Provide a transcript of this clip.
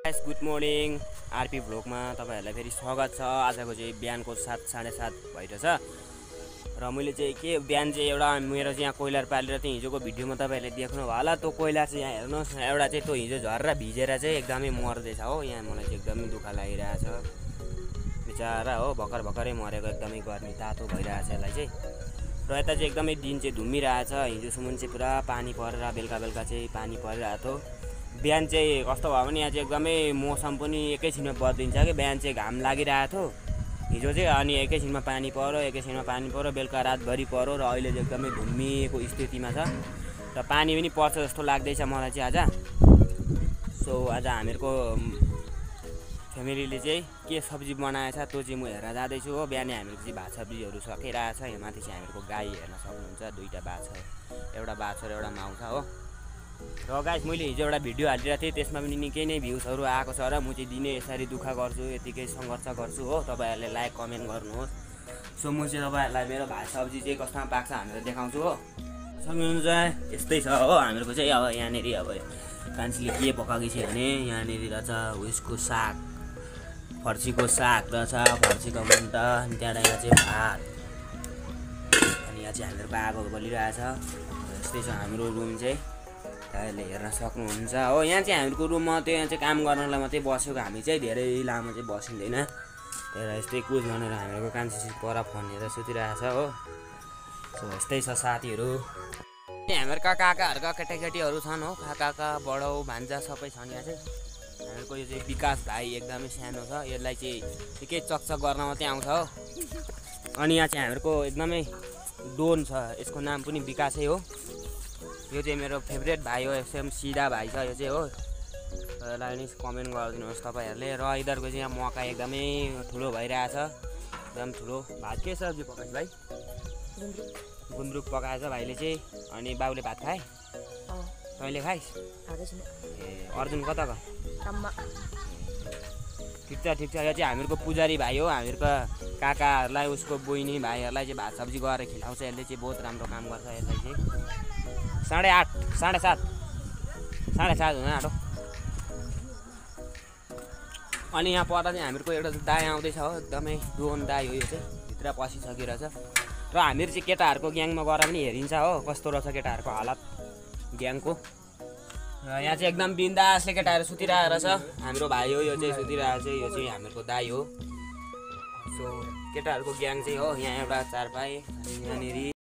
Guys good morning RP भ्लगमा तपाईहरुलाई फेरि स्वागत छ। आजको चाहिँ बिहानको 7:30 भइरहेछ र मैले चाहिँ के बिहान चाहिँ एउटा मेरो चाहिँ यहाँ कोइलर पालेर चाहिँ हिजोको भिडियोमा तपाईहरुले देख्नु भयो होला। त्यो कोइलर चाहिँ यहाँ हेर्नुस् एउटा चाहिँ त्यो हिजो झरेर भिजेर चाहिँ एकदमै मर्दैछ हो। यहाँ मलाई चाहिँ एकदमै दुःख लागिरहेछ बिचारा हो। भर्खरै मरेको एकदमै गर्मी तातो भइरहेछ यसलाई चाहिँ। र यता चाहिँ एकदमै दिन चाहिँ धुम्मिरहेछ। हिजोसम्म चाहिँ पुरा पानी परेर बेलुका चाहिँ पानी परिरहेको थियो। बिहान चाहिँ कस्तो भयो भने यहाँ चाहिँ एकदमै मौसम पनि एकैछिनमा बदलिन्छ कि बिहान चाहिँ घाम लागिरहेको थियो हिजो चाहिँ, अनि एकैछिनमा पानी पर्यो बेलुका रातभरि पर्यो र अहिले चाहिँ एकदमै धुम्मिएको स्थितिमा छ र पानी पनि पर्छ जस्तो लाग्दैछ मलाई चाहिँ आज। सो आज हामीहरूको फ्यामिलीले चाहिँ के सब्जी बनाएछ त्यो चाहिँ म हेरेर जाँदैछु हो। बिहानै हामीहरूको चाहिँ भात सब्जीहरू सकिरहेछ। यहाँ माथि चाहिँ हामीहरूको गाई हेर्न सक्नुहुन्छ, दुईवटा बाछा, एउटा बाछा र एउटा माउसा हो। र गाइस मैले हिजो एउटा भिडियो हालिरहेको थिएँ, त्यसमा पनि निकै नै भ्युजहरू आएको छ र म चाहिँ दिनै यसरी दुःख गर्छु, यतिकै सङ्घर्ष गर्छु हो। तपाईहरुले लाइक कमेन्ट गर्नुहोस्। सो म चाहिँ तपाईहरुलाई मेरो भात सब्जी चाहिँ कस्तोमा पाक्छ भनेर देखाउँछु हो। सक्नुहुन्छ यस्तै छ हो हामीहरूको चाहिँ। अब यहाँनिर अब कान्छीले के पकाएको छ भने यहाँनिर रहेछ उयसको साग, फर्सीको साग रहेछ, फर्सीको मुन्टा, अनि त्यहाँबाट यहाँ चाहिँ भात, अनि यहाँ चाहिँ हामीहरूको आगो बलिरहेछ। यस्तै छ हाम्रो रुम चाहिँ, तपाईँले हेर्न सक्नुहुन्छ हो। यहाँ चाहिँ हामीहरूको रुममा त्यो यहाँ चाहिँ काम गर्नलाई मात्रै बसेको, हामी चाहिँ धेरै लामो चाहिँ बसिँदैन। त्यही यस्तै कुछ भनेर हामीहरूको कान्छी पर फोन हेरेर सुतिरहेछ हो। सो यस्तै छ साथीहरू। हाम्रो काकाहरूका केटाकेटीहरू छन् हो, काका बडौ भान्जा सबै छन्। यहाँ चाहिँ हामीहरूको यो चाहिँ विकास भाइ एकदमै सानो छ, यसलाई चाहिँ केही चकचक गर्न मात्रै आउँछ हो। अनि यहाँ चाहिँ हामीहरूको एकदमै डोन छ, यसको नाम पनि विकासै हो। यो चाहिँ मेरो फेभरेट भाइ हो, एकदम सिधा भाइ छ यो चाहिँ हो। यसलाई नि कमेन्ट गरिदिनुहोस् तपाईँहरूले। र यिनीहरूको चाहिँ यहाँ मकै एकदमै ठुलो भइरहेछ, एकदम ठुलो। भात के सब्जी पकाएछ भाइ? गुन्द्रुक पकाएछ भाइले चाहिँ। अनि बाउले भात खाए? तैँले खाइस्? ए अर्जुन कता गयो? ठिक छ ठिक छ। यो चाहिँ हामीहरूको पुजारी भाइ हो। हामीहरूको काकाहरूलाई उसको बहिनी भाइहरूलाई चाहिँ भात सब्जी गरेर खिलाउँछ। यसले चाहिँ बहुत राम्रो काम गर्छ। यसलाई चाहिँ 8:30 7:30 हुन आँटो। अनि यहाँ पर्दा चाहिँ हामीहरूको एउटा दाई आउँदैछ हो, एकदमै डोन दाई हो यो चाहिँ, भित्र पसिसकिरहेछ। र हामीहरू चाहिँ केटाहरूको ग्याङमा गएर पनि हेरिन्छ हो कस्तो रहेछ केटाहरूको हालत ग्याङको। र यहाँ चाहिँ एकदम बिन्दासले केटाहरू सुतिरहेको रहेछ। हाम्रो भाइ हो यो चाहिँ सुतिरहेको चाहिँ, यो चाहिँ हामीहरूको दाई हो। सो केटाहरूको ग्याङ चाहिँ हो। यहाँ एउटा चारपाई, यहाँनिर